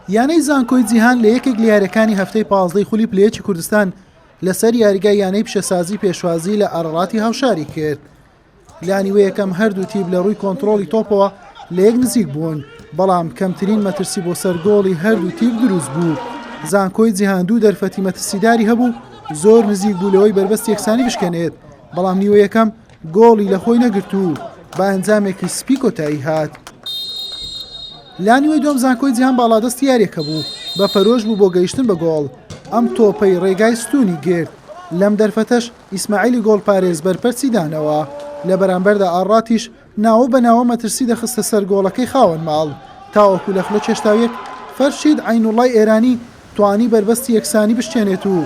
یانەی زانکۆی جیهان لە یەکێک لە یاریەکانی هەفتەی 15 خولی پلەیەکی کوردستان لەسەر یاریگای یانەی پیشەسازی پێشوازی لە ئەڕەڵاتی هاوشاری کرد. لانیوە یەکەم هەردوو تیب لە ڕووی کۆنتڕۆڵی تۆپەوە لە یەک نزیک بوون، بەڵام کەمترین مەترسی بۆ سەرگۆڵی هەردوو تیب دروست بوو. زانکۆی جیهان دوو دەرفەتی مەترسیداری هەبوو، زۆر نزیک بوو لەوەی بەربەست یەکسانی بشکێنێت، بەڵام نیوە یەکەم گۆڵی لە خۆی نەگرت و با ئەنجامێکی سپی کۆتایی هات. لانیوەی دوم زانکۆی جیهان باڵادەستی یاریەکە بوو، بە پەرۆژ بوو بۆ گەیشتن بە گۆڵ. ئەم تۆپەی ڕێگای ستونی گرت، لەم دەرفەتەش ئیسماعیلی گۆڵ پارێز بەرپەرچی دانەوە. لە بەرامبەردا ئاڕاتیش ناوە بە ناوە مەترسی دەخستە سەر گۆڵەکەی خاوەن ماڵ، تاوەکو لە خلە چێشتاویەک فەرشید عینوڵای ئێرانی توانی بەربەستی یەکسانی بشکێنێت و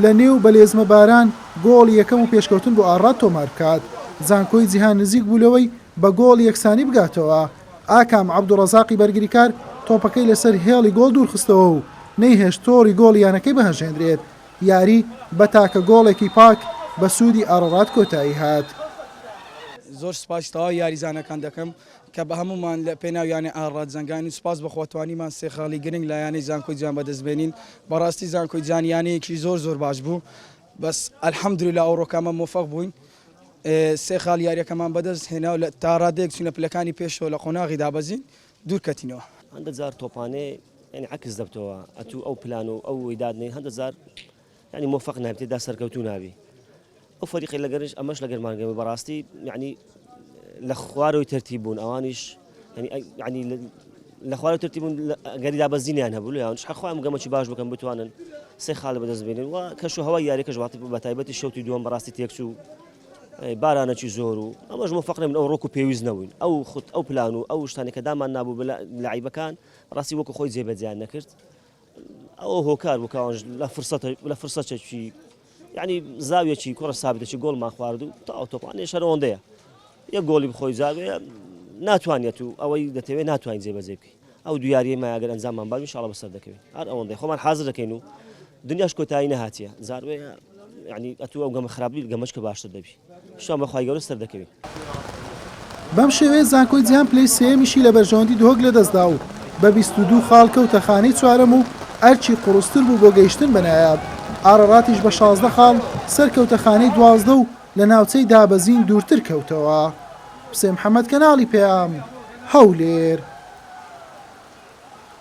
لە نێو بەلێزمە باران گۆڵی یەکەم و پێشکەوتن بۆ ئاڕات تۆمار بکات. زانکۆی جیهان نزیک بوولەوەی بە گۆڵ یەکسانی بگاتەوە. ئاکام عەبدوڕەزاقی بەرگریکار تۆپەکەی لەسەر هێڵی گۆڵ دوورخستەوە و نەیهێشت تۆڕی گۆڵیانەکەی بەهەژێنرێت. یاری بە تاکە گۆڵێکی پاک بە سوودی ئاڕات کۆتایی هات. زۆر سپاسیتەوە یاریزانەکان دەکەم کە بە هەمومان لە پێناویانە ئاڕات زەنگانی سوپاس بە خۆتوانیمان سێ خاڵی گرنگ لە یانەی زانکۆی جیهان بەدەستبێنین. بەڕاستی زانکۆی جیهان یانەیەکی زۆر باش بوو، بەس ئەلحەمدولیلا ئەوڕۆکەمە موفەق بووین. سێ خاڵ یاریەکەمان بەدەست هێنا و لە تا ڕادەیەک چوونە پلەکانی پێشەوە لە قۆناغی دابەزین دوور کەتینەوە. هەندە جار تۆپانێ ینی عکس دەبتەوە ئەتوو ئەو پلان و ئەو وەیدادنەی هەندە جار ینی موفەق نابێت تێدا سەرکەوتوو ناوی. ئەو فەریقی لەگەرش ئەمەش لەگەرمانگەوێ بەڕاستی ینی لە خوارەوەی تەرتیب بوون ئەوانیش ینی لە خوارەوەی تەرتیب بوون گەری دابەزینیان هەبوو لە یانش خەخوایان گەمەکی باش بکەن بتوانن سێ خاڵ بەدەست بێنن و کەش و هەوای یاریەکەش بە تایبەتی شەوتی دووەم بەڕاستی تێکچوو بارانەکی زۆر و ئەمەش موفەق نەبوون، ئەو ڕۆک و پێویست نەبووین، ئەو پلان و ئەو شتانی کە دامان نابوو لەعیبەکان ڕاستی وەکو خۆی جێبەجیان نەکرد. ئەوە هۆکار بوو کەوانش لە فرسەتێکی ینی زاویەکی کوڕە سابتێکی گۆڵمان خوارد و تا ئەو تۆپانێ شەرەوەندەیە یەک گۆڵی بخۆی زاوێ ناتوانێت و ئەوەی دەتەوێت ناتوانین جێبەجێ بکەین. ئەو دوو یاریە مایەگەر ئەنجاممان باش ئینشاڵڵا بەسەر دەکەوین. هەر ئەوەندەی خۆمان حازر دەکەین و دنیاش کۆتایی نەهاتیە زاروێ ینی ئەتوو ئەو گەمە خراپی گەمەشکە باشتر دەبی شوان بەخوای گەورە سەر دەکەوین. بەم شێوەیە زانکۆی جیهان پلەی سێمیشی لە بەرژەوەندی دۆک لەدەستدا و بە 22 خاڵ کەوتە خانەی چوارەم و ئەرچی قوڕستر بوو بۆ گەیشتن بە نایاب. ئاڕەڕاتیش بە 16 خاڵ سەرکەوتە خانەی 12 و لە ناوچەی دابەزین دوورتر کەوتەوە. حوسێن محەممەد کەناڵی پێام هەولێر.